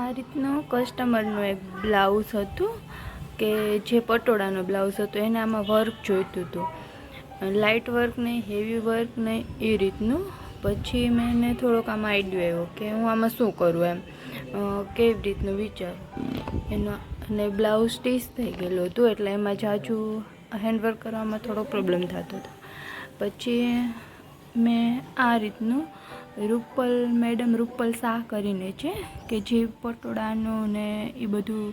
આ રીતનો કસ્ટમરનું એક બ્લાઉઝ હતું કે જે પટોળાનો બ્લાઉઝ હતો, એને આમાં વર્ક જોઈતું હતું, લાઇટ વર્ક નહીં, હેવી વર્ક નહીં, એ રીતનું. પછી મેં એને થોડોક આમાં આઈડિયો આવ્યો કે હું આમાં શું કરું એમ, કેવી રીતનું વિચારું એનો. અને બ્લાઉઝ સ્ટીચ થઈ ગયેલું હતું એટલે એમાં જાજુ હેન્ડવર્ક કરવામાં થોડો પ્રોબ્લેમ થતો હતો. પછી મેં આ રીતનું રૂપલ શાહ કરીને છે કે જે પટોળાનું ને એ બધું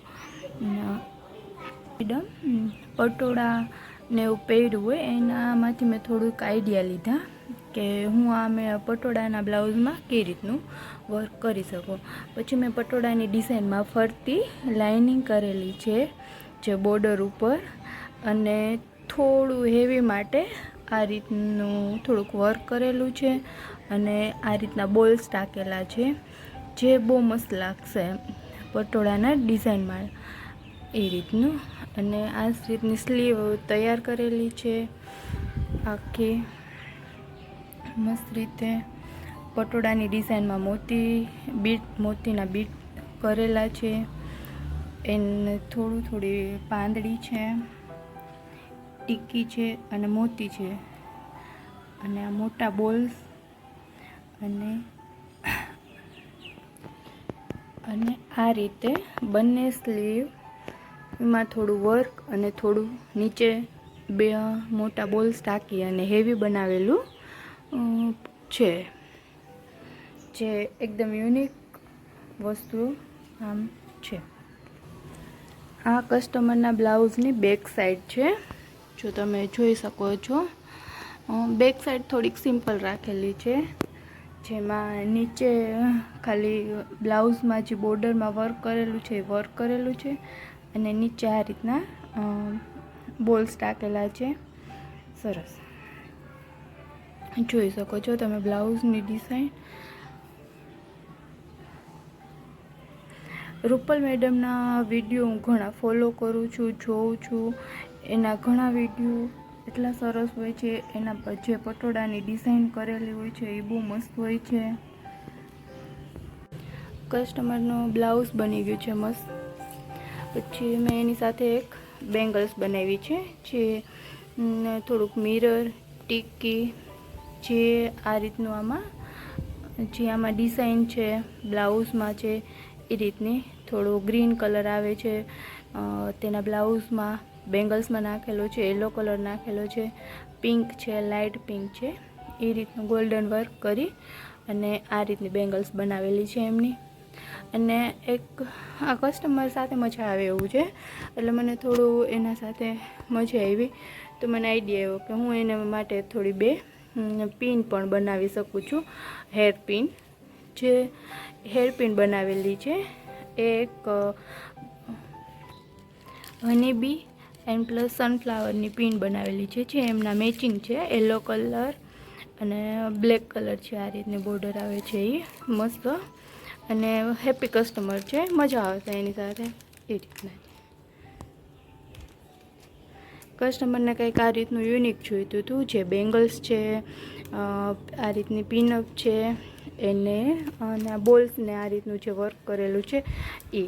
પટોળાને એવું પહેર્યું હોય એનામાંથી મેં થોડુંક આઈડિયા લીધા કે હું આ મેં પટોળાના બ્લાઉઝમાં કઈ રીતનું વર્ક કરી શકું. પછી મેં પટોળાની ડિઝાઇનમાં ફરતી લાઇનિંગ કરેલી છે જે બોર્ડર ઉપર, અને થોડું હેવી માટે આ રીતનું થોડુંક વર્ક કરેલું છે, અને આ રીતના બોલ્સ ટાંકેલા છે જે બહુ મસ્ત લાગશે પટોળાના ડિઝાઇનમાં એ રીતનું. અને આ રીતની સ્લીવ તૈયાર કરેલી છે આખી મસ્ત રીતે. પટોળાની ડિઝાઇનમાં મોતીના બીટ કરેલા છે, એને થોડી પાંદડી છે, ટીકી છે અને મોતી છે, અને આ મોટા બોલ્સ, અને આ રીતે બંને સ્લીવમાં થોડું વર્ક અને થોડું નીચે બે મોટા બોલ્સ ટાંકી અને હેવી બનાવેલું છે, જે એકદમ યુનિક વસ્તુ આમ છે. આ કસ્ટમરના બ્લાઉઝની બેક સાઈડ છે, જો તમે જોઈ શકો છો. બેક સાઈડ થોડીક સિમ્પલ રાખેલી છે, જેમાં નીચે ખાલી બ્લાઉઝમાં જે બોર્ડરમાં વર્ક કરેલું છે એ વર્ક કરેલું છે, અને નીચે આ રીતના બોલ્સ ટાંકેલા છે. સરસ જોઈ શકો છો તમે બ્લાઉઝની ડિઝાઇન. રૂપલ મેડમના વિડીયો હું ઘણા ફોલો કરું છું, જોઉં છું. એના ઘણા વિડીયો એટલા સરસ હોય છે, એના પર જે પટોળાની ડિઝાઇન કરેલી હોય છે એ બહુ મસ્ત હોય છે. કસ્ટમરનો બ્લાઉઝ બની ગયું છે મસ્ત. પછી મેં એની સાથે એક બેંગલ્સ બનાવી છે, જે થોડુંક મિરર ટીકી, જે આ રીતનું આમાં ડિઝાઇન છે બ્લાઉઝમાં છે એ રીતની. થોડો ગ્રીન કલર આવે છે તેના બ્લાઉઝમાં, બેંગલ્સમાં નાખેલો છે, યલો કલર નાખેલો છે, પિંક છે, લાઇટ પિંક છે, એ રીતનું ગોલ્ડન વર્ક કરી અને આ રીતની બેંગલ્સ બનાવેલી છે એમની. અને એક આ કસ્ટમર સાથે મજા આવે એવું છે, એટલે મને થોડું એના સાથે મજા આવી, તો મને આઈડિયા આવ્યો કે હું એના માટે થોડી બે પિન પણ બનાવી શકું છું. હેર પિન, જે હેર પિન બનાવેલી છે એ એક હનીબી એન્ડ પ્લસ સનફ્લાવરની પિન બનાવેલી છે, જે એમના મેચિંગ છે. યલો કલર અને બ્લેક કલર છે, આ રીતની બોર્ડર આવે છે એ મસ્ત. અને હેપી કસ્ટમર છે, મજા આવશે એની સાથે એ રીતના. કસ્ટમરને કંઈક આ રીતનું યુનિક જોઈતું હતું, જે બેંગલ્સ છે, આ રીતની પિનઅપ છે એને, અને બોલ્સને આ રીતનું જે વર્ક કરેલું છે એ.